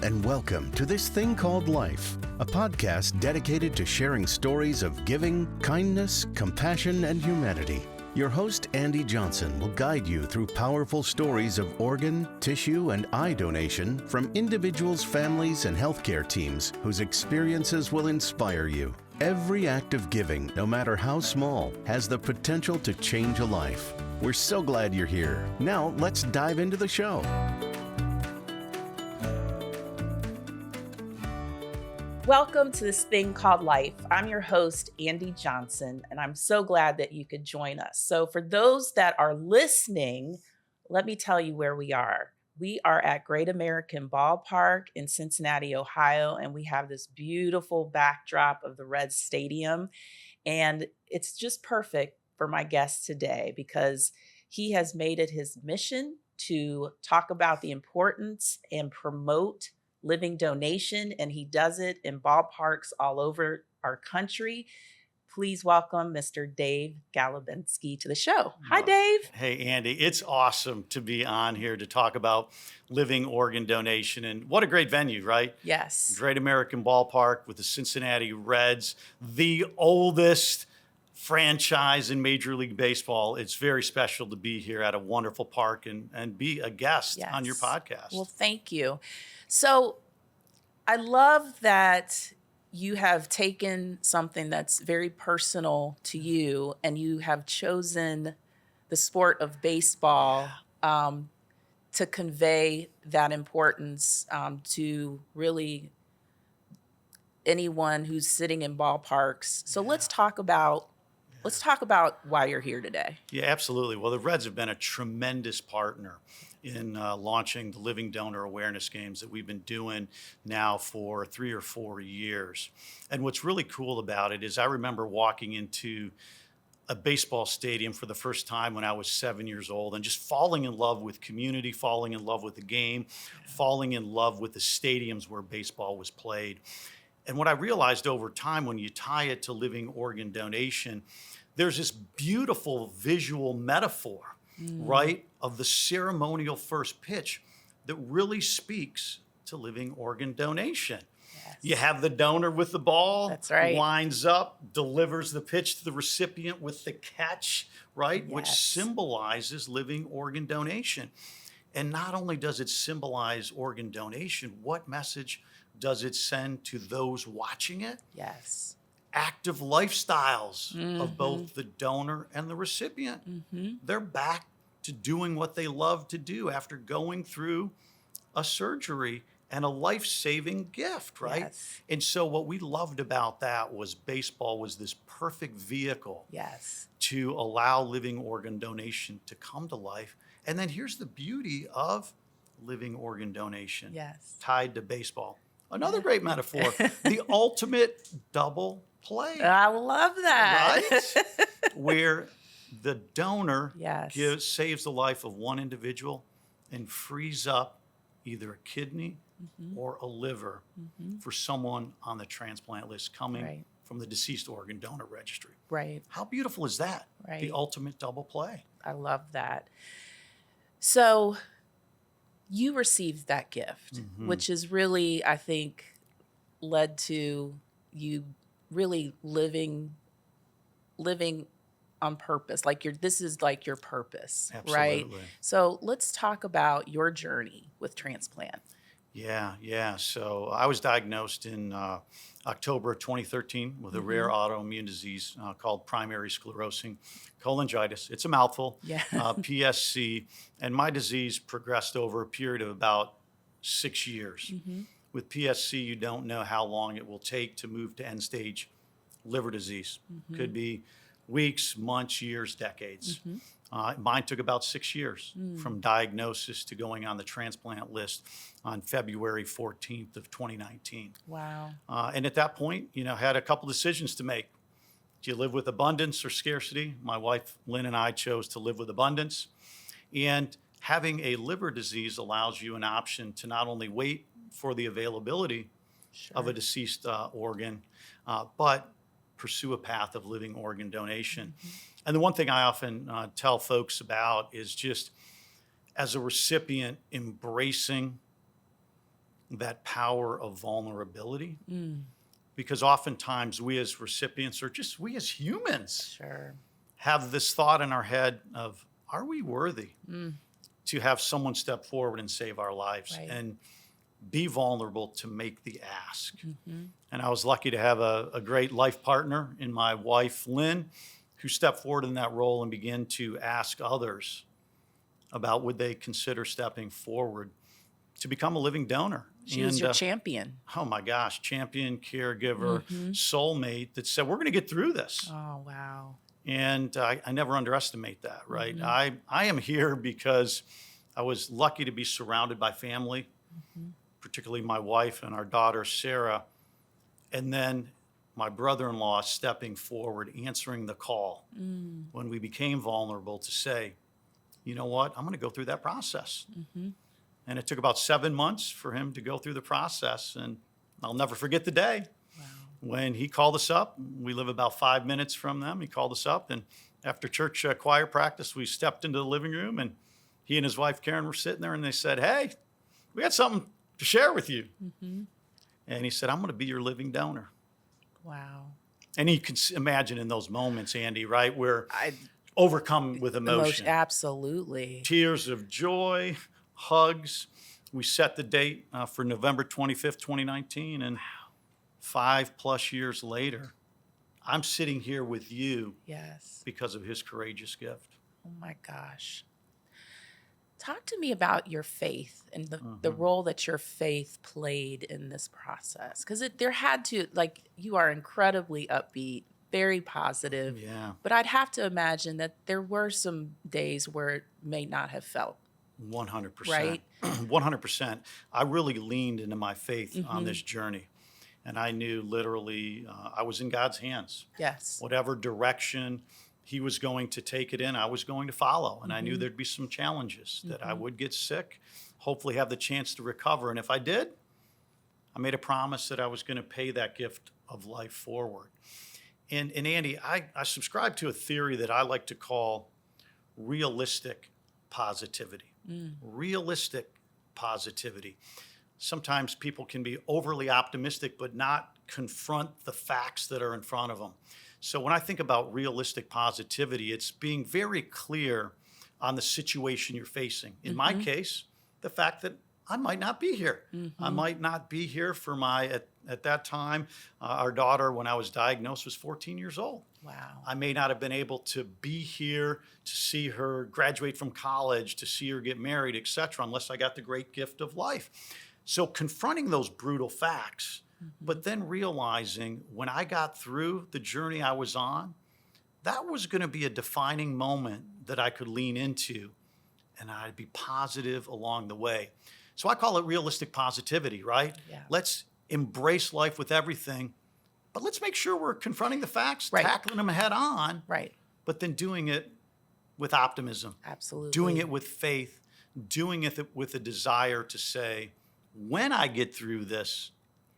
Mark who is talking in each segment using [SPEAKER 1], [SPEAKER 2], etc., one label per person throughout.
[SPEAKER 1] and welcome to This Thing Called Life, a podcast dedicated to sharing stories of giving, kindness, compassion, and humanity. Your host, Andy Johnson, will guide you through powerful stories of organ, tissue, and eye donation from individuals, families, and healthcare teams whose experiences will inspire you. Every act of giving, no matter how small, has the potential to change a life. We're so glad you're here. Now, let's dive into the show.
[SPEAKER 2] Welcome to This Thing Called Life. I'm your host, Andy Johnson, and I'm so glad that you could join us. So for those that are listening, let me tell you where we are. We are at Great American Ballpark in Cincinnati, Ohio, and we have this beautiful backdrop of the Reds Stadium. And it's just perfect for my guest today because he has made it his mission to talk about the importance and promote living donation, and he does it in ballparks all over our country. Please welcome Mr. Dave Galbenski to the show. Hi, Dave.
[SPEAKER 3] Hey, Andy. It's awesome to be on here to talk about living organ donation. And what a great venue, right?
[SPEAKER 2] Yes.
[SPEAKER 3] Great American Ballpark with the Cincinnati Reds, the oldest franchise in Major League Baseball. It's very special to be here at a wonderful park and be a guest on your podcast.
[SPEAKER 2] Well, thank you. So I love that you have taken something that's very personal to you and you have chosen the sport of baseball to convey that importance to really anyone who's sitting in ballparks. So let's talk about why you're here today.
[SPEAKER 3] Yeah, absolutely. Well, the Reds have been a tremendous partner in launching the Living Donor Awareness Games that we've been doing now for 3 or 4 years. And what's really cool about it is I remember walking into a baseball stadium for the first time when I was 7 years old and just falling in love with community, falling in love with the game, falling in love with the stadiums where baseball was played. And what I realized over time when you tie it to living organ donation, there's this beautiful visual metaphor, right, of the ceremonial first pitch that really speaks to living organ donation.
[SPEAKER 2] Yes.
[SPEAKER 3] You have the donor with the ball,
[SPEAKER 2] That's right,
[SPEAKER 3] lines up, delivers the pitch to the recipient with the catch, right,
[SPEAKER 2] Yes.
[SPEAKER 3] which symbolizes living organ donation. And not only does it symbolize organ donation, what message does it send to those watching it?
[SPEAKER 2] Yes.
[SPEAKER 3] Active lifestyles of both the donor and the recipient. They're back to doing what they love to do after going through a surgery and a life-saving gift, right?
[SPEAKER 2] Yes.
[SPEAKER 3] And so what we loved about that was baseball was this perfect vehicle
[SPEAKER 2] Yes.
[SPEAKER 3] to allow living organ donation to come to life. And then here's the beauty of living organ donation
[SPEAKER 2] Yes.
[SPEAKER 3] tied to baseball. Another great metaphor, the ultimate double play.
[SPEAKER 2] I love that.
[SPEAKER 3] Right? Where the donor
[SPEAKER 2] Yes.
[SPEAKER 3] saves the life of one individual and frees up either a kidney or a liver for someone on the transplant list coming from the deceased organ donor registry.
[SPEAKER 2] Right.
[SPEAKER 3] How beautiful is that?
[SPEAKER 2] Right.
[SPEAKER 3] The ultimate double play.
[SPEAKER 2] I love that. So you received that gift, which is really, I think, led to you really living on purpose. Like this is like your purpose, right?
[SPEAKER 3] Absolutely.
[SPEAKER 2] So let's talk about your journey with transplant.
[SPEAKER 3] Yeah. So I was diagnosed in October of 2013 with a rare autoimmune disease called primary sclerosing cholangitis. It's a mouthful, PSC. And my disease progressed over a period of about 6 years. With PSC, you don't know how long it will take to move to end-stage liver disease. Could be weeks, months, years, decades. Mine took about 6 years from diagnosis to going on the transplant list on February 14th of 2019.
[SPEAKER 2] Wow.
[SPEAKER 3] And at that point, had a couple decisions to make. Do you live with abundance or scarcity? My wife, Lynn, and I chose to live with abundance. And having a liver disease allows you an option to not only wait for the availability of a deceased organ, but pursue a path of living organ donation. And the one thing I often tell folks about is just as a recipient embracing that power of vulnerability.
[SPEAKER 2] Mm,
[SPEAKER 3] Because oftentimes we as recipients, or just we as humans,
[SPEAKER 2] sure.
[SPEAKER 3] have this thought in our head of, are we worthy
[SPEAKER 2] Mm,
[SPEAKER 3] to have someone step forward and save our lives
[SPEAKER 2] right.
[SPEAKER 3] and be vulnerable to make the ask?
[SPEAKER 2] Hmm.
[SPEAKER 3] And I was lucky to have a great life partner in my wife, Lynn, who stepped forward in that role and began to ask others about would they consider stepping forward to become a living donor.
[SPEAKER 2] She was
[SPEAKER 3] And
[SPEAKER 2] your champion.
[SPEAKER 3] oh my gosh, champion, caregiver,
[SPEAKER 2] Hmm.
[SPEAKER 3] soulmate that said, we're going to get through this.
[SPEAKER 2] Oh, wow.
[SPEAKER 3] And I never underestimate that, right?
[SPEAKER 2] Hmm.
[SPEAKER 3] I am here because I was lucky to be surrounded by family,
[SPEAKER 2] Hmm.
[SPEAKER 3] particularly my wife and our daughter, Sarah. And then my brother-in-law stepping forward, answering the call
[SPEAKER 2] Mm,
[SPEAKER 3] when we became vulnerable to say, you know what, I'm going to go through that process.
[SPEAKER 2] hmm.
[SPEAKER 3] And it took about 7 months for him to go through the process. And I'll never forget the day
[SPEAKER 2] Wow.
[SPEAKER 3] when he called us up. We live about 5 minutes from them. He called us up, and after church choir practice, we stepped into the living room, and he and his wife, Karen, were sitting there, and they said, hey, we got something to share with you.
[SPEAKER 2] Hmm.
[SPEAKER 3] And he said, I'm going to be your living donor.
[SPEAKER 2] Wow.
[SPEAKER 3] And you can imagine in those moments, Andy, right, where
[SPEAKER 2] I
[SPEAKER 3] overcome with emotion,
[SPEAKER 2] absolutely.
[SPEAKER 3] tears of joy, hugs. We set the date for November 25th, 2019, and 5+ years later, I'm sitting here with you
[SPEAKER 2] Yes.
[SPEAKER 3] because of his courageous gift.
[SPEAKER 2] Oh my gosh. Talk to me about your faith and the
[SPEAKER 3] Mhm.
[SPEAKER 2] role that your faith played in this process. Because there had to, like, you are incredibly upbeat, very positive,
[SPEAKER 3] Yeah,
[SPEAKER 2] but I'd have to imagine that there were some days where it may not have felt
[SPEAKER 3] 100%.
[SPEAKER 2] right.
[SPEAKER 3] 100%. I really leaned into my faith on
[SPEAKER 2] Hmm.
[SPEAKER 3] this journey. And I knew literally I was in God's hands.
[SPEAKER 2] Yes.
[SPEAKER 3] Whatever direction he was going to take it in, I was going to follow. And I knew
[SPEAKER 2] Hmm.
[SPEAKER 3] there'd be some challenges, that I
[SPEAKER 2] Hmm.
[SPEAKER 3] would get sick, hopefully have the chance to recover. And if I did, I made a promise that I was going to pay that gift of life forward. And Andy, I subscribe to a theory that I like to call realistic positivity.
[SPEAKER 2] Mm.
[SPEAKER 3] Realistic positivity. Sometimes people can be overly optimistic, but not confront the facts that are in front of them. So when I think about realistic positivity, it's being very clear on the situation you're facing. In my
[SPEAKER 2] Hmm.
[SPEAKER 3] case, the fact that I might not be here. I
[SPEAKER 2] Hmm.
[SPEAKER 3] might not be here for at that time, our daughter, when I was diagnosed, was 14 years old.
[SPEAKER 2] Wow.
[SPEAKER 3] I may not have been able to be here to see her graduate from college, to see her get married, et cetera, unless I got the great gift of life. So confronting those brutal facts, but then realizing when I got through the journey I was on, that was going to be a defining moment that I could lean into, and I'd be positive along the way. So I call it realistic positivity, right?
[SPEAKER 2] Yeah.
[SPEAKER 3] Let's embrace life with everything, but let's make sure we're confronting the facts,
[SPEAKER 2] Right.
[SPEAKER 3] tackling them head on,
[SPEAKER 2] Right.
[SPEAKER 3] but then doing it with optimism,
[SPEAKER 2] Absolutely.
[SPEAKER 3] doing it with faith, doing it with a desire to say, when I get through this,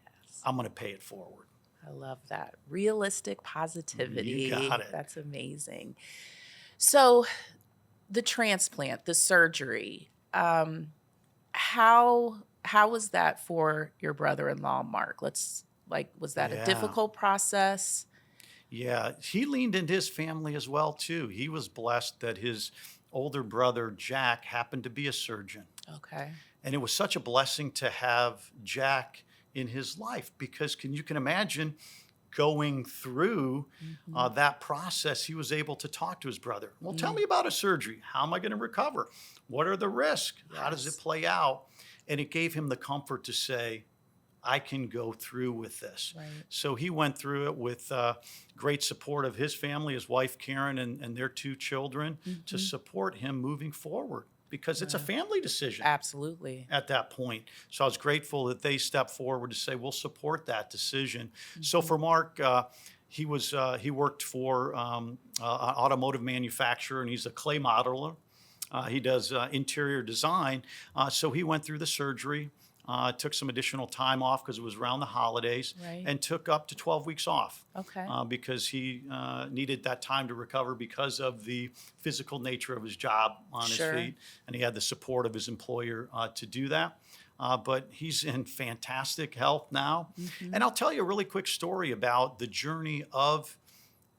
[SPEAKER 2] Yes.
[SPEAKER 3] I'm going to pay it forward.
[SPEAKER 2] I love that. Realistic positivity.
[SPEAKER 3] You got it.
[SPEAKER 2] That's amazing. So the transplant, the surgery, how was that for your brother-in-law, Mark? Was that a
[SPEAKER 3] Yeah.
[SPEAKER 2] difficult process?
[SPEAKER 3] Yeah, he leaned into his family as well, too. He was blessed that his older brother, Jack, happened to be a surgeon.
[SPEAKER 2] Okay.
[SPEAKER 3] And it was such a blessing to have Jack in his life, because you can imagine going through that process, he was able to talk to his brother. Well, tell me about a surgery. How am I going to recover? What are the risks? How does
[SPEAKER 2] Yes.
[SPEAKER 3] it play out? And it gave him the comfort to say, I can go through with this.
[SPEAKER 2] Right.
[SPEAKER 3] So he went through it with great support of his family, his wife, Karen, and their 2 children to support him moving forward, because it's a family decision
[SPEAKER 2] Absolutely.
[SPEAKER 3] at that point. So I was grateful that they stepped forward to say, we'll support that decision. So for Mark, he worked for an automotive manufacturer, and he's a clay modeler. He does interior design. So he went through the surgery, took some additional time off because it was around the holidays,
[SPEAKER 2] Right.
[SPEAKER 3] and took up to 12 weeks off.
[SPEAKER 2] Okay.
[SPEAKER 3] Because he needed that time to recover because of the physical nature of his job on
[SPEAKER 2] Sure.
[SPEAKER 3] his feet, and he had the support of his employer to do that. but he's in fantastic health now. And I'll tell you a really quick story about the journey of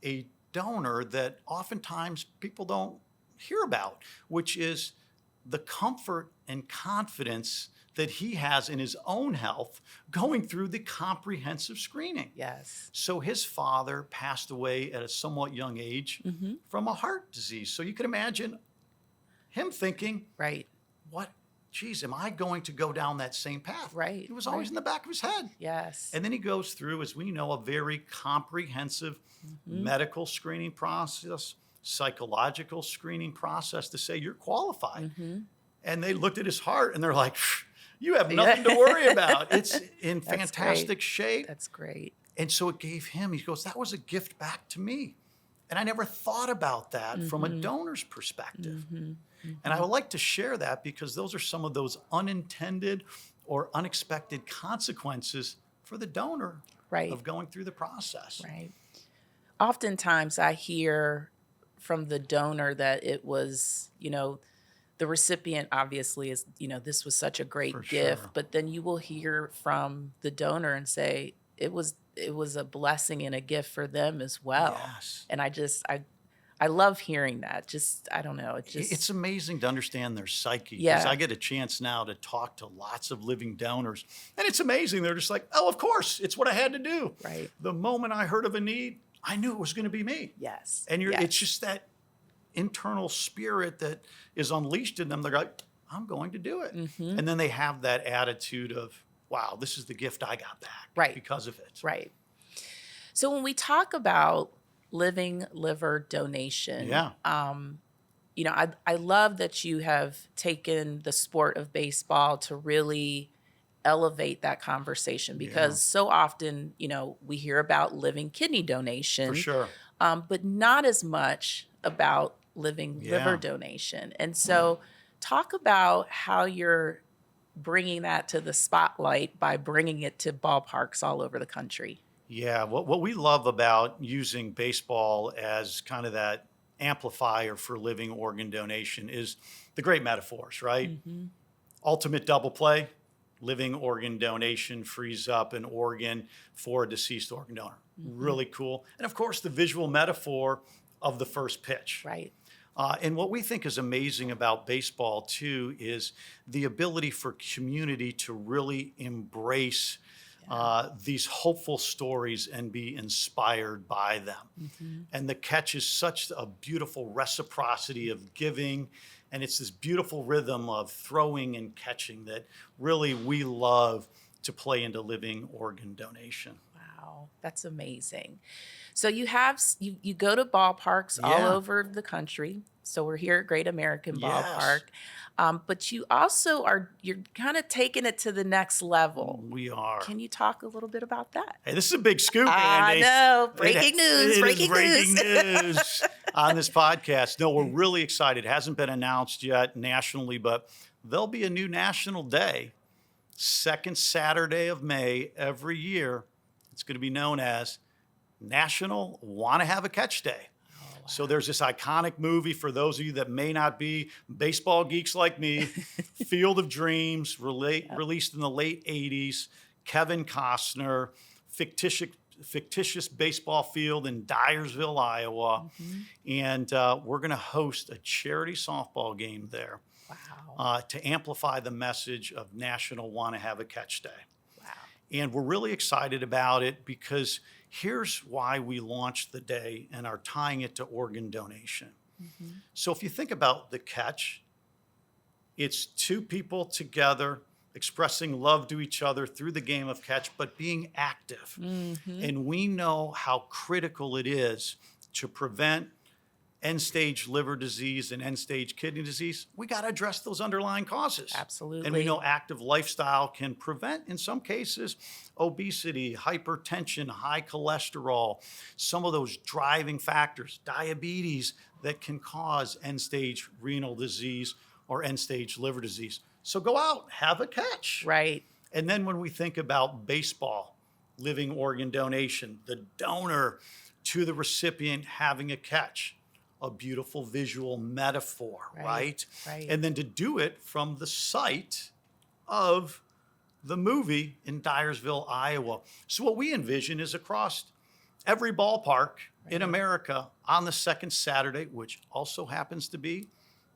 [SPEAKER 3] a donor that oftentimes people don't hear about, which is the comfort and confidence that he has in his own health going through the comprehensive screening.
[SPEAKER 2] Yes.
[SPEAKER 3] So his father passed away at a somewhat young age from a heart disease. So you can imagine him thinking,
[SPEAKER 2] Right.
[SPEAKER 3] what, geez, am I going to go down that same path?
[SPEAKER 2] Right.
[SPEAKER 3] It was always in the back of his head.
[SPEAKER 2] Yes.
[SPEAKER 3] And then he goes through, as we know, a very comprehensive medical screening process, psychological screening process to say you're qualified. And they looked at his heart and they're like, you have nothing to worry about. It's in fantastic shape.
[SPEAKER 2] That's great.
[SPEAKER 3] And so it gave him, he goes, that was a gift back to me. And I never thought about that from a donor's perspective. And I would like to share that because those are some of those unintended or unexpected consequences for the donor
[SPEAKER 2] Right.
[SPEAKER 3] of going through the process.
[SPEAKER 2] Right. Oftentimes I hear from the donor that it was, the recipient obviously is, this was such a great
[SPEAKER 3] For
[SPEAKER 2] gift,
[SPEAKER 3] sure.
[SPEAKER 2] but then you will hear from the donor and say it was a blessing and a gift for them as well.
[SPEAKER 3] Yes.
[SPEAKER 2] And I love hearing that. Just, I don't know.
[SPEAKER 3] It's amazing to understand their psyche.
[SPEAKER 2] Yeah.
[SPEAKER 3] Because I get a chance now to talk to lots of living donors. And it's amazing. They're just like, oh, of course, it's what I had to do.
[SPEAKER 2] Right.
[SPEAKER 3] The moment I heard of a need, I knew it was going to be me.
[SPEAKER 2] Yes.
[SPEAKER 3] And
[SPEAKER 2] yes.
[SPEAKER 3] it's just that internal spirit that is unleashed in them. They're like, I'm going to do it. And then they have that attitude of, wow, this is the gift I got back
[SPEAKER 2] Right.
[SPEAKER 3] because of it.
[SPEAKER 2] Right. So when we talk about living liver donation,
[SPEAKER 3] Yeah.
[SPEAKER 2] I love that you have taken the sport of baseball to really elevate that conversation because so often, we hear about living kidney donation,
[SPEAKER 3] For sure.
[SPEAKER 2] but not as much about living liver donation. And so talk about how you're bringing that to the spotlight by bringing it to ballparks all over the country.
[SPEAKER 3] Yeah, what we love about using baseball as kind of that amplifier for living organ donation is the great metaphors, right? Ultimate double play, living organ donation frees up an organ for a deceased organ donor. Really cool. And of course, the visual metaphor of the first pitch.
[SPEAKER 2] Right.
[SPEAKER 3] And what we think is amazing about baseball, too, is the ability for community to really embrace these hopeful stories and be inspired by them. And the catch is such a beautiful reciprocity of giving. And it's this beautiful rhythm of throwing and catching that really we love to play into living organ donation.
[SPEAKER 2] Wow, that's amazing. So you go to ballparks all over the country. So we're here at Great American Ballpark. But you also you're kind of taking it to the next level.
[SPEAKER 3] We are.
[SPEAKER 2] Can you talk a little bit about that?
[SPEAKER 3] Hey, this is a big scoop,
[SPEAKER 2] I
[SPEAKER 3] Andy.
[SPEAKER 2] know. Breaking news.
[SPEAKER 3] It
[SPEAKER 2] Breaking
[SPEAKER 3] is
[SPEAKER 2] news.
[SPEAKER 3] breaking news on this podcast. No, we're really excited. It hasn't been announced yet nationally, but there'll be a new national day, second Saturday of May every year. It's going to be known as National Want to Have a Catch Day. So there's this iconic movie for those of you that may not be baseball geeks like me, Field of Dreams, released in the late 80s, Kevin Costner, fictitious baseball field in Dyersville, Iowa. And we're going to host a charity softball game there to amplify the message of National Want to Have a Catch Day.
[SPEAKER 2] Wow.
[SPEAKER 3] And we're really excited about it because here's why we launched the day and are tying it to organ donation. So if you think about the catch, it's two people together expressing love to each other through the game of catch, but being active. And we know how critical it is to prevent end-stage liver disease and end-stage kidney disease. We got to address those underlying causes.
[SPEAKER 2] Absolutely.
[SPEAKER 3] And we know active lifestyle can prevent, in some cases, obesity, hypertension, high cholesterol, some of those driving factors, diabetes that can cause end-stage renal disease or end-stage liver disease. So go out, have a catch.
[SPEAKER 2] Right.
[SPEAKER 3] And then when we think about baseball, living organ donation, the donor to the recipient having a catch, a beautiful visual metaphor, right?
[SPEAKER 2] Right.
[SPEAKER 3] And then to do it from the site of the movie in Dyersville, Iowa. So what we envision is across every ballpark in America on the second Saturday, which also happens to be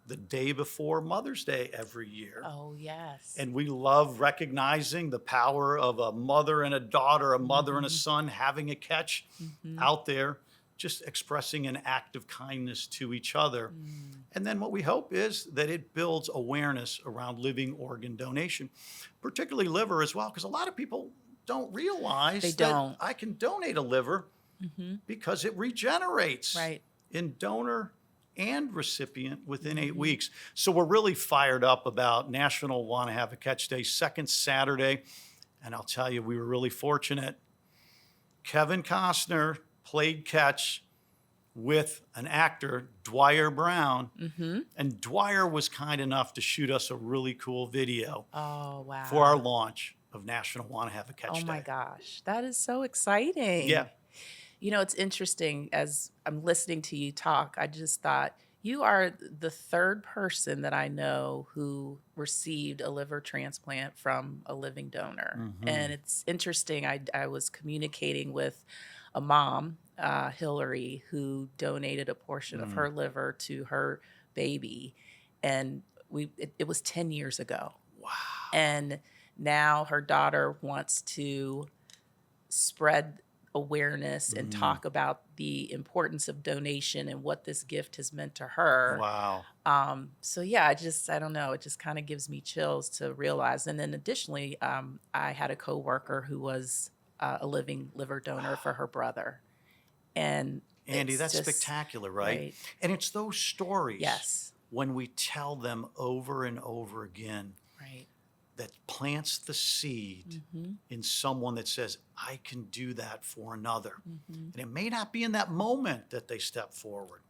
[SPEAKER 3] the day before Mother's Day every year.
[SPEAKER 2] Oh, yes.
[SPEAKER 3] And we love recognizing the power of a mother and a daughter, a mother and a son having a catch out there, just expressing an act of kindness to each other. And then what we hope is that it builds awareness around living organ donation, particularly liver as well, because a lot of people don't realize that I can donate a liver because it regenerates in donor and recipient within 8 weeks. So we're really fired up about National Want to Have a Catch Day, second Saturday. And I'll tell you, we were really fortunate. Kevin Costner played catch with an actor, Dwyer Brown. And Dwyer was kind enough to shoot us a really cool video for our launch of National Want to Have a Catch Day.
[SPEAKER 2] Oh my gosh, that is so exciting.
[SPEAKER 3] Yeah.
[SPEAKER 2] You know, it's interesting as I'm listening to you talk, I just thought you are the third person that I know who received a liver transplant from a living donor. And it's interesting. I was communicating with a mom, Hillary, who donated a portion of her liver to her baby. And it was 10 years ago.
[SPEAKER 3] Wow.
[SPEAKER 2] And now her daughter wants to spread awareness and talk about the importance of donation and what this gift has meant to her.
[SPEAKER 3] Wow.
[SPEAKER 2] So yeah, I don't know. It just kind of gives me chills to realize. And then additionally, I had a coworker who was a living liver donor for her brother. And
[SPEAKER 3] Andy, that's spectacular, right? And it's those stories when we tell them over and over again that plants the seed in someone that says, I can do that for another. And it may not be in that moment that they step forward.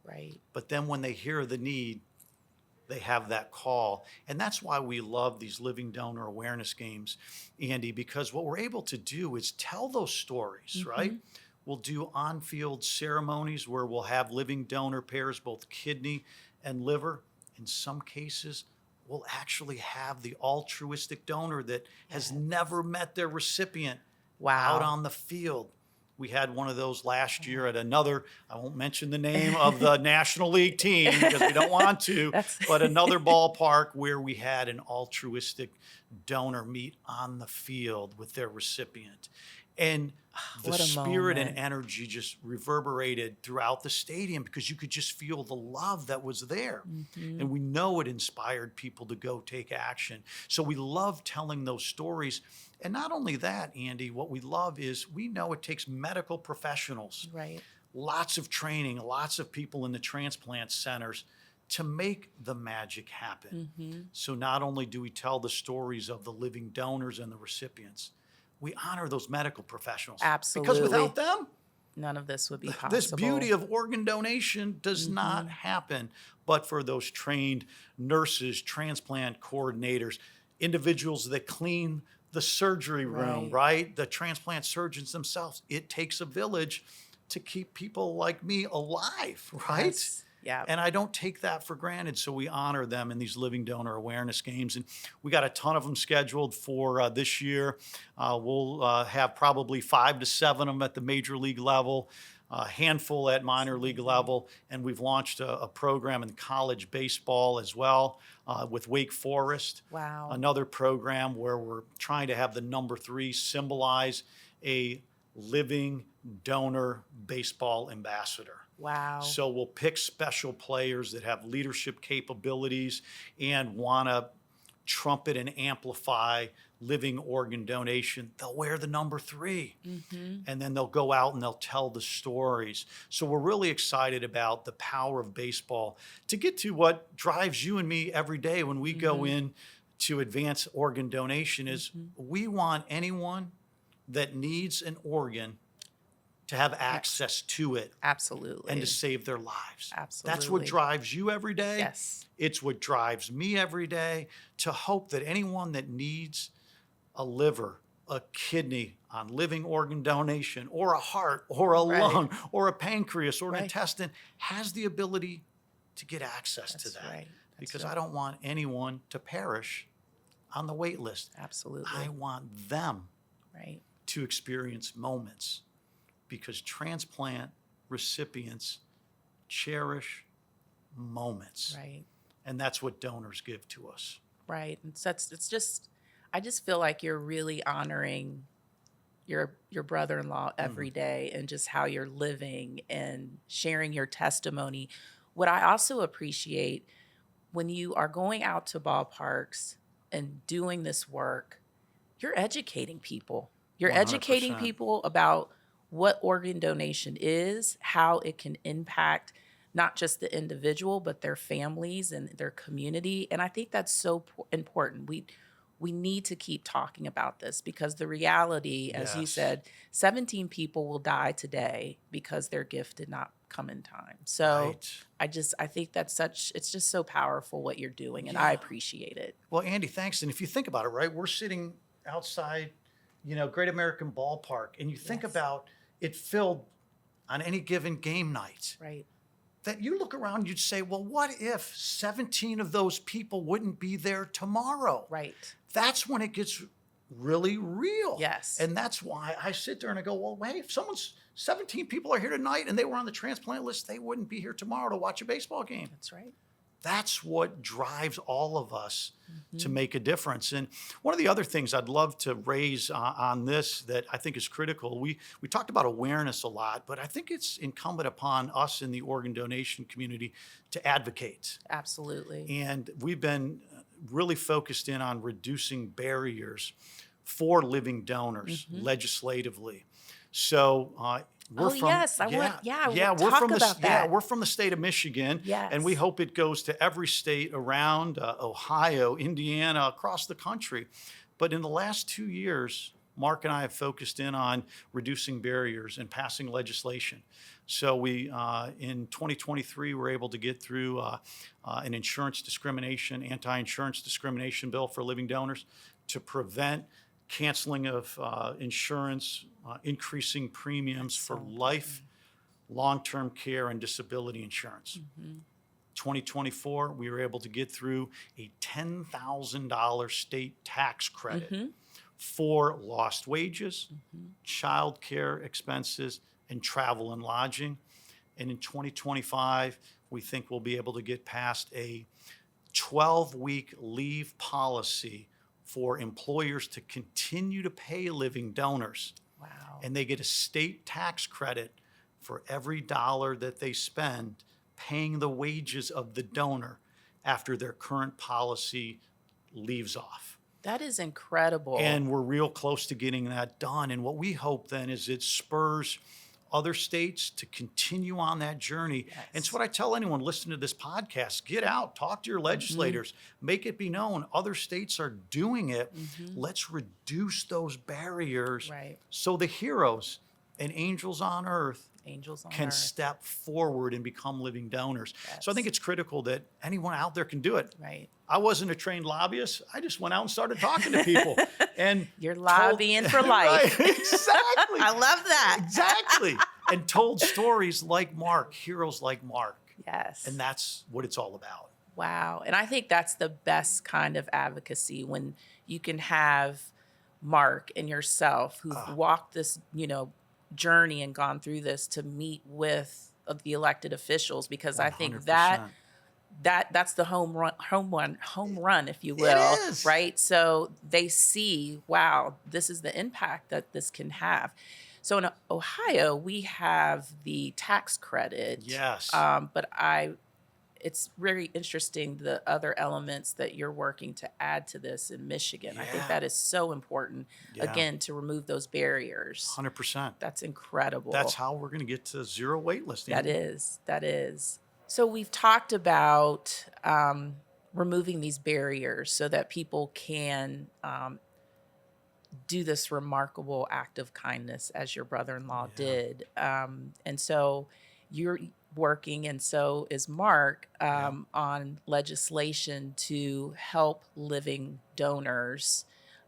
[SPEAKER 3] But then when they hear the need, they have that call. And that's why we love these living donor awareness games, Andy, because what we're able to do is tell those stories, right? We'll do on-field ceremonies where we'll have living donor pairs, both kidney and liver. In some cases, we'll actually have the altruistic donor that has never met their recipient out on the field. We had one of those last year at another, I won't mention the name of the National League team because we don't want to, but another ballpark where we had an altruistic donor meet on the field with their recipient. And the spirit and energy just reverberated throughout the stadium because you could just feel the love that was there. And we know it inspired people to go take action. So we love telling those stories. And not only that, Andy, what we love is we know it takes medical professionals, lots of training, lots of people in the transplant centers to make the magic happen. So not only do we tell the stories of the living donors and the recipients, we honor those medical professionals.
[SPEAKER 2] Absolutely.
[SPEAKER 3] Because without them,
[SPEAKER 2] none of this would be possible.
[SPEAKER 3] This beauty of organ donation does not happen. But for those trained nurses, transplant coordinators, individuals that clean the surgery room, right? The transplant surgeons themselves. It takes a village to keep people like me alive, right?
[SPEAKER 2] Yes. Yeah.
[SPEAKER 3] And I don't take that for granted. So we honor them in these living donor awareness games. And we got a ton of them scheduled for this year. We'll have probably 5 to 7 of them at the major league level, a handful at minor league level. And we've launched a program in college baseball as well with Wake Forest.
[SPEAKER 2] Wow.
[SPEAKER 3] Another program where we're trying to have the number 3 symbolize a living donor baseball ambassador.
[SPEAKER 2] Wow.
[SPEAKER 3] So we'll pick special players that have leadership capabilities and want to trumpet and amplify living organ donation. They'll wear the number 3 and then they'll go out and they'll tell the stories. So we're really excited about the power of baseball to get to what drives you and me every day when we go in to advance organ donation is we want anyone that needs an organ to have access to it.
[SPEAKER 2] Absolutely.
[SPEAKER 3] And to save their lives.
[SPEAKER 2] Absolutely.
[SPEAKER 3] That's what drives you every day.
[SPEAKER 2] Yes.
[SPEAKER 3] It's what drives me every day to hope that anyone that needs a liver, a kidney on living organ donation, or a heart, or a lung, or a pancreas, or an intestine has the ability to get access to that.
[SPEAKER 2] Right.
[SPEAKER 3] Because I don't want anyone to perish on the wait list.
[SPEAKER 2] Absolutely.
[SPEAKER 3] I want them
[SPEAKER 2] Right.
[SPEAKER 3] to experience moments, because transplant recipients cherish moments.
[SPEAKER 2] Right.
[SPEAKER 3] And that's what donors give to us.
[SPEAKER 2] Right. And so it's just, I just feel like you're really honoring your brother-in-law every day, and just how you're living and sharing your testimony. What I also appreciate, when you are going out to ballparks and doing this work, you're educating people. You're educating
[SPEAKER 3] 100%.
[SPEAKER 2] people about what organ donation is, how it can impact not just the individual, but their families and their community. And I think that's so important. We need to keep talking about this, because the reality, as you
[SPEAKER 3] Yes.
[SPEAKER 2] said, 17 people will die today because their gift did not come in time. So
[SPEAKER 3] Right.
[SPEAKER 2] I think it's just so powerful what you're doing, and I
[SPEAKER 3] Yeah.
[SPEAKER 2] appreciate it.
[SPEAKER 3] Well, Andy, thanks. And if you think about it, right, we're sitting outside, Great American Ballpark, and you think
[SPEAKER 2] Yes.
[SPEAKER 3] about it filled on any given game night.
[SPEAKER 2] Right.
[SPEAKER 3] That you look around, you'd say, well, what if 17 of those people wouldn't be there tomorrow?
[SPEAKER 2] Right.
[SPEAKER 3] That's when it gets really real.
[SPEAKER 2] Yes.
[SPEAKER 3] And that's why I sit there and I go, well, hey, if 17 people are here tonight and they were on the transplant list, they wouldn't be here tomorrow to watch a baseball game.
[SPEAKER 2] That's right.
[SPEAKER 3] That's what drives all of us to make a difference. And one of the other things I'd love to raise on this that I think is critical, we talked about awareness a lot, but I think it's incumbent upon us in the organ donation community to advocate.
[SPEAKER 2] Absolutely.
[SPEAKER 3] And we've been really focused in on reducing barriers for living donors legislatively. So we're
[SPEAKER 2] Oh, yes. We'll
[SPEAKER 3] we're
[SPEAKER 2] talk
[SPEAKER 3] from
[SPEAKER 2] about that.
[SPEAKER 3] we're from the state of Michigan, and we
[SPEAKER 2] Yes.
[SPEAKER 3] hope it goes to every state around Ohio, Indiana, across the country. But in the last 2 years, Mark and I have focused in on reducing barriers and passing legislation. So we, in 2023, were able to get through an anti-insurance discrimination bill for living donors to prevent canceling of insurance, increasing premiums for life, long-term care, and disability insurance. 2024, we were able to get through a $10,000 state tax credit for lost wages, child care expenses, and travel and lodging. And in 2025, we think we'll be able to get past a 12-week leave policy for employers to continue to pay living donors.
[SPEAKER 2] Wow.
[SPEAKER 3] And they get a state tax credit for every dollar that they spend paying the wages of the donor after their current policy leaves off.
[SPEAKER 2] That is incredible.
[SPEAKER 3] And we're real close to getting that done. And what we hope then is it spurs other states to continue on that journey.
[SPEAKER 2] Yes.
[SPEAKER 3] And it's what I tell anyone listening to this podcast: get out, talk to your legislators, make it be known. Other states are doing it. Let's reduce those barriers
[SPEAKER 2] Right.
[SPEAKER 3] so the heroes and angels on earth
[SPEAKER 2] Angels on
[SPEAKER 3] can
[SPEAKER 2] earth.
[SPEAKER 3] step forward and become living donors. So I think
[SPEAKER 2] Yes.
[SPEAKER 3] it's critical that anyone out there can do it.
[SPEAKER 2] Right.
[SPEAKER 3] I wasn't a trained lobbyist. I just went out and started talking to people. And
[SPEAKER 2] You're lobbying for life.
[SPEAKER 3] Right, exactly.
[SPEAKER 2] I love that.
[SPEAKER 3] Exactly. And told stories like Mark, heroes like Mark.
[SPEAKER 2] Yes.
[SPEAKER 3] And that's what it's all about.
[SPEAKER 2] Wow. And I think that's the best kind of advocacy, when you can have Mark and yourself who've walked this, journey and gone through this to meet with the elected officials, because I think
[SPEAKER 3] 100%.
[SPEAKER 2] that's the home run, if you will,
[SPEAKER 3] is.
[SPEAKER 2] right? So they see, wow, this is the impact that this can have. So in Ohio, we have the tax credit.
[SPEAKER 3] Yes.
[SPEAKER 2] But it's very interesting, the other elements that you're working to add to this in Michigan. I think
[SPEAKER 3] Yeah.
[SPEAKER 2] that is so important,
[SPEAKER 3] Yeah.
[SPEAKER 2] again, to remove those barriers.
[SPEAKER 3] 100%.
[SPEAKER 2] That's incredible.
[SPEAKER 3] That's how we're going to get to zero wait listing.
[SPEAKER 2] That is. So we've talked about removing these barriers so that people can do this remarkable act of kindness, as your brother-in-law did. And so you're working, and so is Mark, on legislation to help living donors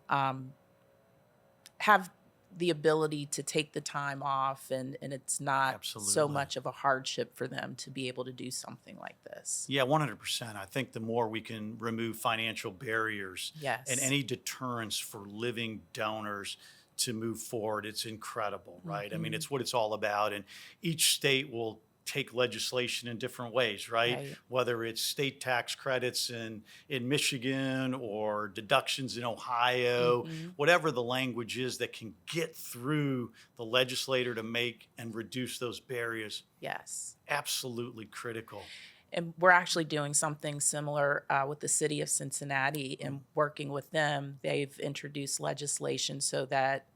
[SPEAKER 2] have the ability to take the time off, and it's not so
[SPEAKER 3] Absolutely.
[SPEAKER 2] much of a hardship for them to be able to do something like this.
[SPEAKER 3] Yeah, 100%. I think the more we can remove financial barriers and
[SPEAKER 2] Yes.
[SPEAKER 3] any deterrence for living donors to move forward, it's incredible, right? I mean, it's what it's all about. And each state will take legislation in different ways, right?
[SPEAKER 2] Right.
[SPEAKER 3] Whether it's state tax credits in Michigan or deductions in Ohio, whatever the language is that can get through the legislator to make and reduce those barriers,
[SPEAKER 2] Yes.
[SPEAKER 3] absolutely critical.
[SPEAKER 2] And we're actually doing something similar with the city of Cincinnati, and working with them. They've introduced legislation so that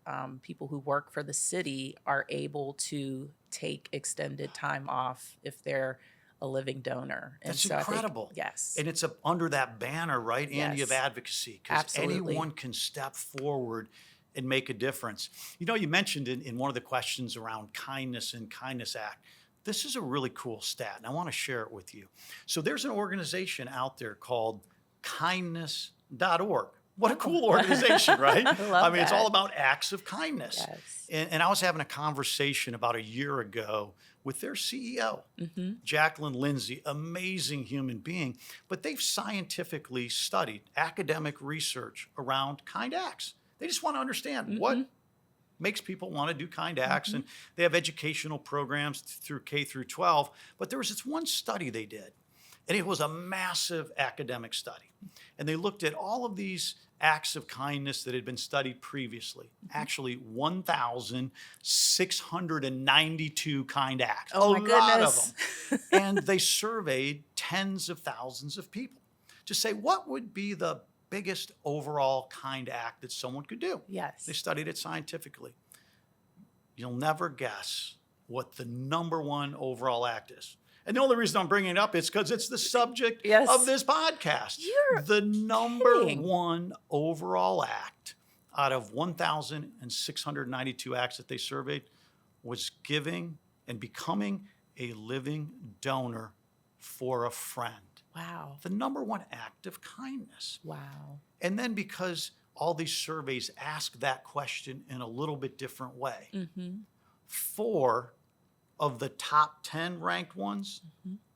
[SPEAKER 2] people who work for the city are able to take extended time off if they're a living donor. And
[SPEAKER 3] That's
[SPEAKER 2] so I think-
[SPEAKER 3] incredible.
[SPEAKER 2] yes.
[SPEAKER 3] And it's under that banner, right, Andy, of
[SPEAKER 2] Yes.
[SPEAKER 3] advocacy, because
[SPEAKER 2] Absolutely.
[SPEAKER 3] anyone can step forward and make a difference. You know, you mentioned in one of the questions around kindness and Kindness Act. This is a really cool stat, and I want to share it with you. So there's an organization out there called kindness.org. What a cool organization, right?
[SPEAKER 2] love
[SPEAKER 3] mean, it's
[SPEAKER 2] that.
[SPEAKER 3] all about acts of kindness.
[SPEAKER 2] Yes.
[SPEAKER 3] And I was having a conversation about a year ago with their CEO, Jacqueline Lindsay, amazing human being. But they've scientifically studied academic research around kind acts. They just want to understand what makes people want to do kind acts. And they have educational programs through K through 12. But there was this one study they did, and it was a massive academic study. And they looked at all of these acts of kindness that had been studied previously. Actually, 1,692 kind acts.
[SPEAKER 2] Oh, my
[SPEAKER 3] a lot
[SPEAKER 2] goodness.
[SPEAKER 3] of them. And they surveyed tens of thousands of people to say, what would be the biggest overall kind act that someone could do?
[SPEAKER 2] Yes.
[SPEAKER 3] They studied it scientifically. You'll never guess what the number one overall act is. And the only reason I'm bringing it up is because it's the subject
[SPEAKER 2] Yes.
[SPEAKER 3] of this podcast.
[SPEAKER 2] You're
[SPEAKER 3] the number
[SPEAKER 2] kidding.
[SPEAKER 3] one overall act out of 1,692 acts that they surveyed was giving and becoming a living donor for a friend.
[SPEAKER 2] Wow.
[SPEAKER 3] The number one act of kindness.
[SPEAKER 2] Wow.
[SPEAKER 3] And then because all these surveys ask that question in a little bit different way, 4 of the top 10 ranked ones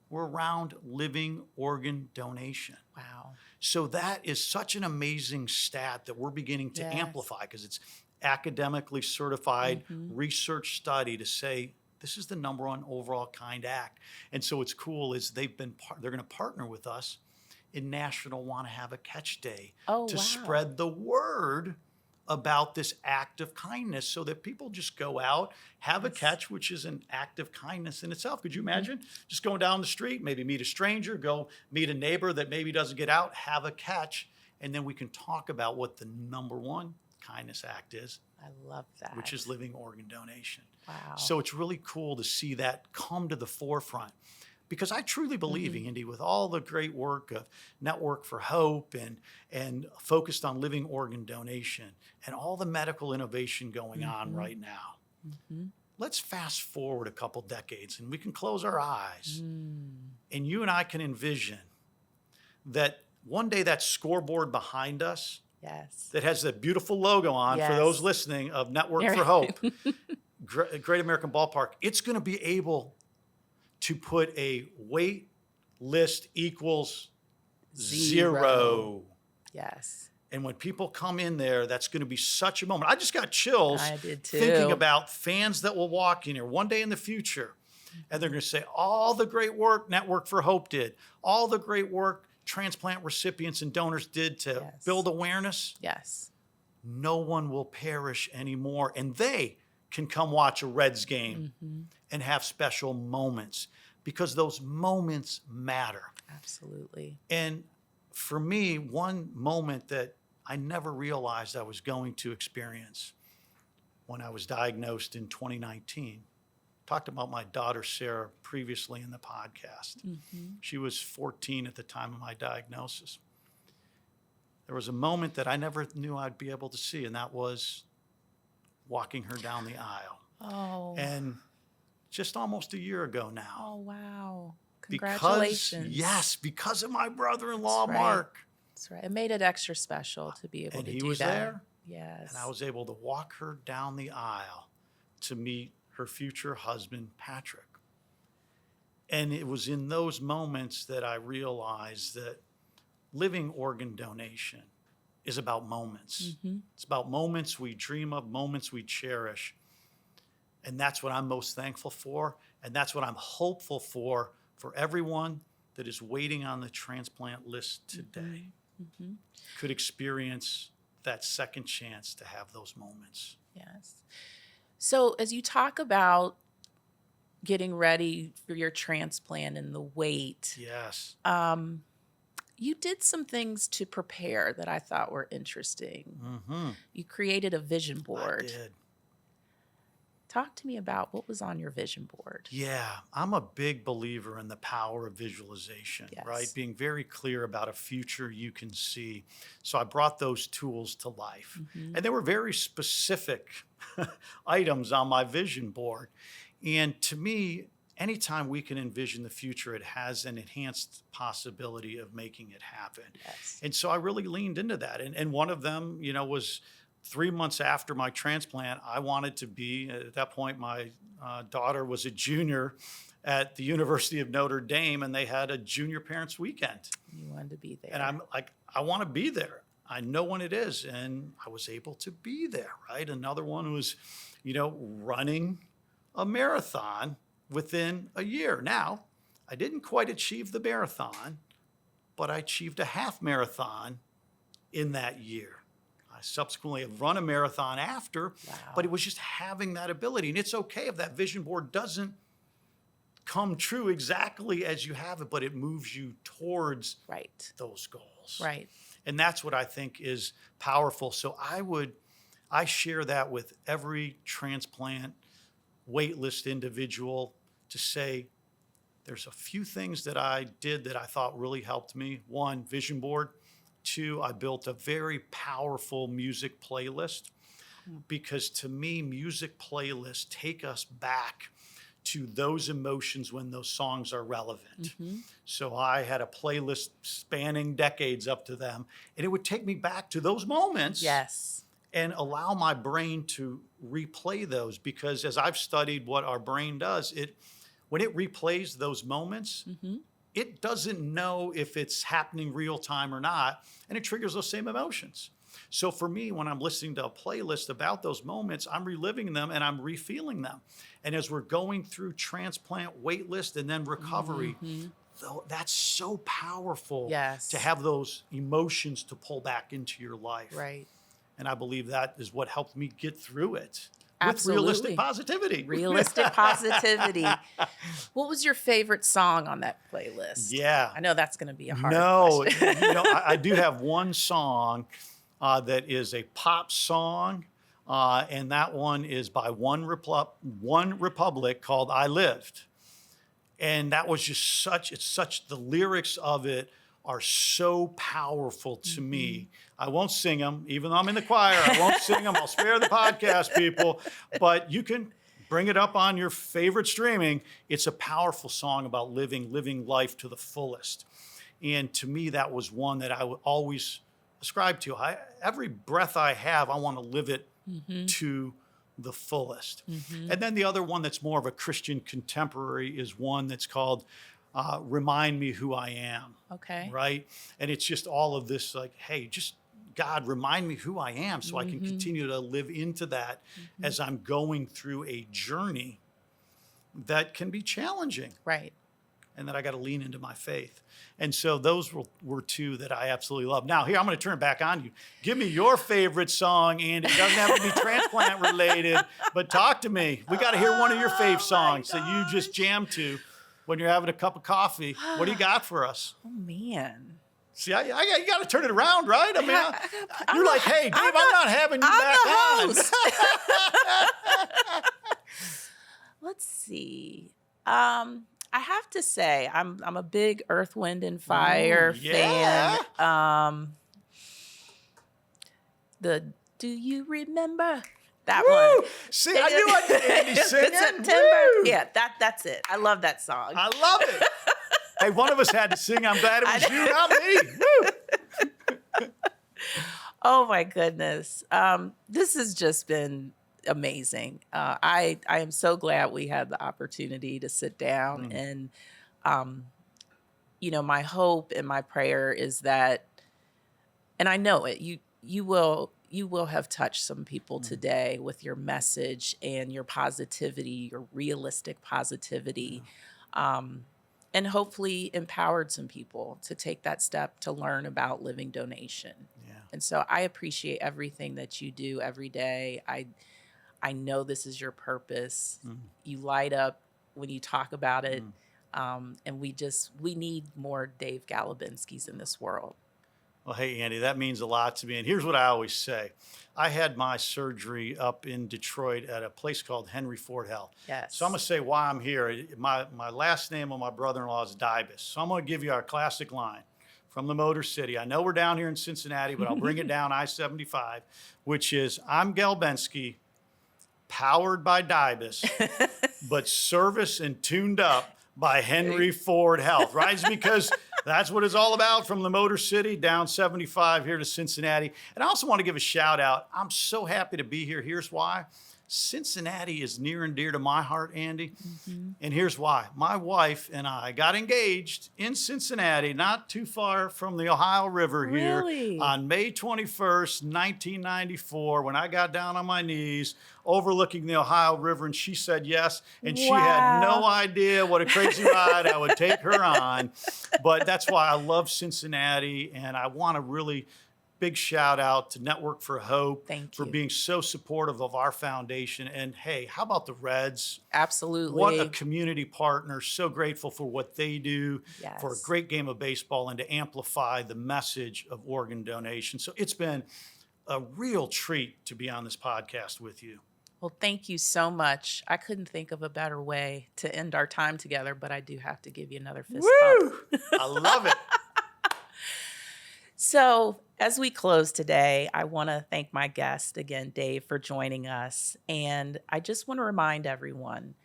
[SPEAKER 3] were around living organ donation.
[SPEAKER 2] Wow.
[SPEAKER 3] So that is such an amazing stat that we're beginning to
[SPEAKER 2] Yes.
[SPEAKER 3] amplify, because it's academically certified research study to say this is the number one overall kind act. And so what's cool is they're going to partner with us in National Want to Have a Catch Day
[SPEAKER 2] Oh,
[SPEAKER 3] to
[SPEAKER 2] wow.
[SPEAKER 3] spread the word about this act of kindness, so that people just go out, have a catch, which is an act of kindness in itself. Could you imagine just going down the street, maybe meet a stranger, go meet a neighbor that maybe doesn't get out, have a catch, and then we can talk about what the number one kindness act is,
[SPEAKER 2] I love that.
[SPEAKER 3] which is living organ donation.
[SPEAKER 2] Wow.
[SPEAKER 3] So it's really cool to see that come to the forefront, because I truly believe, Andy, with all the great work of Network for Hope and focused on living organ donation and all the medical innovation going on right now, let's fast forward a couple decades and we can close our eyes and you and I can envision that one day that scoreboard behind us
[SPEAKER 2] Yes.
[SPEAKER 3] that has that beautiful logo on, for
[SPEAKER 2] Yes.
[SPEAKER 3] those listening, of Network for Hope, Great American Ballpark, it's going to be able to put a wait list equals 0.
[SPEAKER 2] Yes.
[SPEAKER 3] And when people come in there, that's going to be such a moment. I just got chills
[SPEAKER 2] I did too.
[SPEAKER 3] thinking about fans that will walk in here one day in the future, and they're going to say, all the great work Network for Hope did, all the great work transplant recipients and donors did to
[SPEAKER 2] Yes.
[SPEAKER 3] build awareness,
[SPEAKER 2] Yes.
[SPEAKER 3] no one will perish anymore. And they can come watch a Reds game and have special moments, because those moments matter.
[SPEAKER 2] Absolutely.
[SPEAKER 3] And for me, one moment that I never realized I was going to experience when I was diagnosed in 2019, talked about my daughter, Sarah, previously in the podcast. She was 14 at the time of my diagnosis. There was a moment that I never knew I'd be able to see, and that was walking her down the aisle.
[SPEAKER 2] Oh.
[SPEAKER 3] And just almost a year ago now.
[SPEAKER 2] Oh, wow.
[SPEAKER 3] Because,
[SPEAKER 2] Congratulations.
[SPEAKER 3] yes, because of my brother-in-law,
[SPEAKER 2] That's right.
[SPEAKER 3] Mark.
[SPEAKER 2] That's right. It made it extra special to be able
[SPEAKER 3] And
[SPEAKER 2] to
[SPEAKER 3] he
[SPEAKER 2] do
[SPEAKER 3] was
[SPEAKER 2] that.
[SPEAKER 3] there,
[SPEAKER 2] Yes.
[SPEAKER 3] And I was able to walk her down the aisle to meet her future husband, Patrick. And it was in those moments that I realized that living organ donation is about moments. It's about moments we dream of, moments we cherish. And that's what I'm most thankful for. And that's what I'm hopeful for everyone that is waiting on the transplant list today. Could experience that second chance to have those moments.
[SPEAKER 2] Yes. So as you talk about getting ready for your transplant and the wait,
[SPEAKER 3] Yes.
[SPEAKER 2] you did some things to prepare that I thought were interesting. You created a vision board.
[SPEAKER 3] I did.
[SPEAKER 2] Talk to me about what was on your vision board.
[SPEAKER 3] Yeah, I'm a big believer in the power of visualization, right? Being very clear about a future you can see. So I brought those tools to life. And they were very specific items on my vision board. And to me, anytime we can envision the future, it has an enhanced possibility of making it happen.
[SPEAKER 2] Yes.
[SPEAKER 3] And so I really leaned into that. And one of them, was 3 months after my transplant. I wanted to be, at that point, my daughter was a junior at the University of Notre Dame, and they had a junior parents weekend.
[SPEAKER 2] You wanted to be there.
[SPEAKER 3] And I'm like, I want to be there. I know when it is. And I was able to be there, right? Another one was, running a marathon within a year. Now, I didn't quite achieve the marathon, but I achieved a half marathon in that year. I subsequently have run a marathon after, but it was just having that ability. And it's okay if that vision board doesn't come true exactly as you have it, but it moves you towards those goals.
[SPEAKER 2] Right.
[SPEAKER 3] And that's what I think is powerful. So I share that with every transplant waitlist individual to say, there's a few things that I did that I thought really helped me. 1, vision board. 2, I built a very powerful music playlist, because to me, music playlists take us back to those emotions when those songs are relevant. So I had a playlist spanning decades up to them, and it would take me back to those moments.
[SPEAKER 2] Yes.
[SPEAKER 3] And allow my brain to replay those, because as I've studied what our brain does, when it replays those moments, it doesn't know if it's happening real time or not, and it triggers those same emotions. So for me, when I'm listening to a playlist about those moments, I'm reliving them and I'm refeeling them. And as we're going through transplant, waitlist, and then recovery, that's so powerful to have those emotions to pull back into your life.
[SPEAKER 2] Right.
[SPEAKER 3] And I believe that is what helped me get through it.
[SPEAKER 2] Absolutely.
[SPEAKER 3] With realistic positivity.
[SPEAKER 2] Realistic positivity. What was your favorite song on that playlist?
[SPEAKER 3] Yeah.
[SPEAKER 2] I know that's going to be a hard question.
[SPEAKER 3] I do have one song that is a pop song, and that one is by One Republic called I Lived. And that was just the lyrics of it are so powerful to me. I won't sing them, even though I'm in the choir. I won't sing them. I'll spare the podcast people. But you can bring it up on your favorite streaming. It's a powerful song about living life to the fullest. And to me, that was one that I would always ascribe to. Every breath I have, I want to live it to the fullest. And then the other one that's more of a Christian contemporary is one that's called Remind Me Who I Am.
[SPEAKER 2] Okay.
[SPEAKER 3] Right? And it's just all of this, like, hey, just God, remind me who I am so I can continue to live into that as I'm going through a journey that can be challenging.
[SPEAKER 2] Right.
[SPEAKER 3] And that I got to lean into my faith. And so those were 2 that I absolutely love. Now, here, I'm going to turn it back on you. Give me your favorite song, Andy. It doesn't have to be transplant related, but talk to me. We got to hear one of your fave songs that you just jam to when you're having a cup of coffee. What do you got for us?
[SPEAKER 2] Oh, man.
[SPEAKER 3] See, you got to turn it around, right? I mean, you're like, hey, Dave, I'm not having you back on.
[SPEAKER 2] Let's see. I have to say, I'm a big Earth, Wind, and Fire fan. Do you remember that one?
[SPEAKER 3] See, I knew I did Andy singing.
[SPEAKER 2] September. Yeah, that's it. I love that song.
[SPEAKER 3] I love it. Hey, one of us had to sing. I'm glad it was you, not me. Woo.
[SPEAKER 2] Oh my goodness. This has just been amazing. I am so glad we had the opportunity to sit down
[SPEAKER 3] Mm,
[SPEAKER 2] and, um, my hope and my prayer is that, and I know it, you will have touched some people
[SPEAKER 3] mm,
[SPEAKER 2] today with your message and your positivity, your realistic positivity.
[SPEAKER 3] yeah,
[SPEAKER 2] Um, and hopefully empowered some people to take that step to learn about living donation.
[SPEAKER 3] yeah.
[SPEAKER 2] And so I appreciate everything that you do every day. I know this is your purpose.
[SPEAKER 3] Mm,
[SPEAKER 2] You light up when you talk about it.
[SPEAKER 3] mm.
[SPEAKER 2] And we need more Dave Galbenskis in this world.
[SPEAKER 3] Well, hey, Andy, that means a lot to me. And here's what I always say. I had my surgery up in Detroit at a place called Henry Ford Health. So I'm going
[SPEAKER 2] Yes.
[SPEAKER 3] to say why I'm here. My last name of my brother-in-law is Dybus. So I'm going to give you our classic line from the Motor City. I know we're down here in Cincinnati, but I'll bring it down I-75, which is I'm Galbenski, powered by Dybus, but service and tuned up by Henry Ford Health, right? It's because that's what it's all about, from the Motor City down 75 here to Cincinnati. And I also want to give a shout out. I'm so happy to be here. Here's why. Cincinnati is near and dear to my heart, Andy.
[SPEAKER 2] Mhm.
[SPEAKER 3] And here's why. My wife and I got engaged in Cincinnati, not too far from the Ohio River here,
[SPEAKER 2] Really?
[SPEAKER 3] on May 21st, 1994, when I got down on my knees overlooking the Ohio River, and she said yes. And she had no
[SPEAKER 2] Wow.
[SPEAKER 3] idea what a crazy ride I would take her on. But that's why I love Cincinnati, and I want to really big shout out to Network for Hope
[SPEAKER 2] Thank
[SPEAKER 3] for
[SPEAKER 2] you.
[SPEAKER 3] being so supportive of our foundation. And hey, how about the Reds? What a
[SPEAKER 2] Absolutely.
[SPEAKER 3] community partner. So grateful for what they do for a
[SPEAKER 2] Yes.
[SPEAKER 3] great game of baseball and to amplify the message of organ donation. So it's been a real treat to be on this podcast with you.
[SPEAKER 2] Well, thank you so much. I couldn't think of a better way to end our time together, but I do have to give you another fist pump.
[SPEAKER 3] Woo! I love it.
[SPEAKER 2] So, as we close today, I want to thank my guest again, Dave, for joining us. And I just want to remind everyone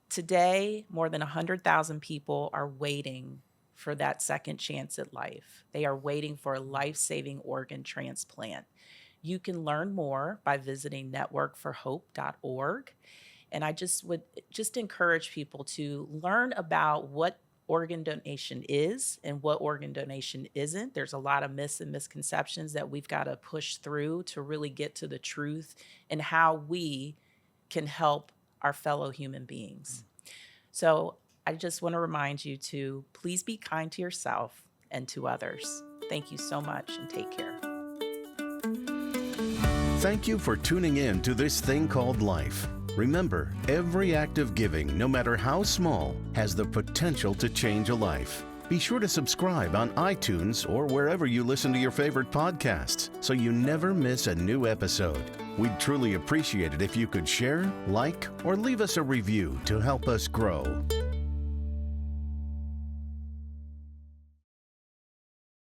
[SPEAKER 2] today, more than 100,000 people are waiting for that second chance at life. They are waiting for a life saving organ transplant. You can learn more by visiting networkforhope.org. And I just would just encourage people to learn about what organ donation is and what organ donation isn't. There's a lot of myths and misconceptions that we've got to push through to really get to the truth and how we can help our fellow human beings. So I just want to remind you to please be kind to yourself and to others. Thank you so much and take care.
[SPEAKER 1] Thank you for tuning in to This Thing Called Life. Remember, every act of giving, no matter how small, has the potential to change a life. Be sure to subscribe on iTunes or wherever you listen to your favorite podcasts so you never miss a new episode. We'd truly appreciate it if you could share, like, or leave us a review to help us grow.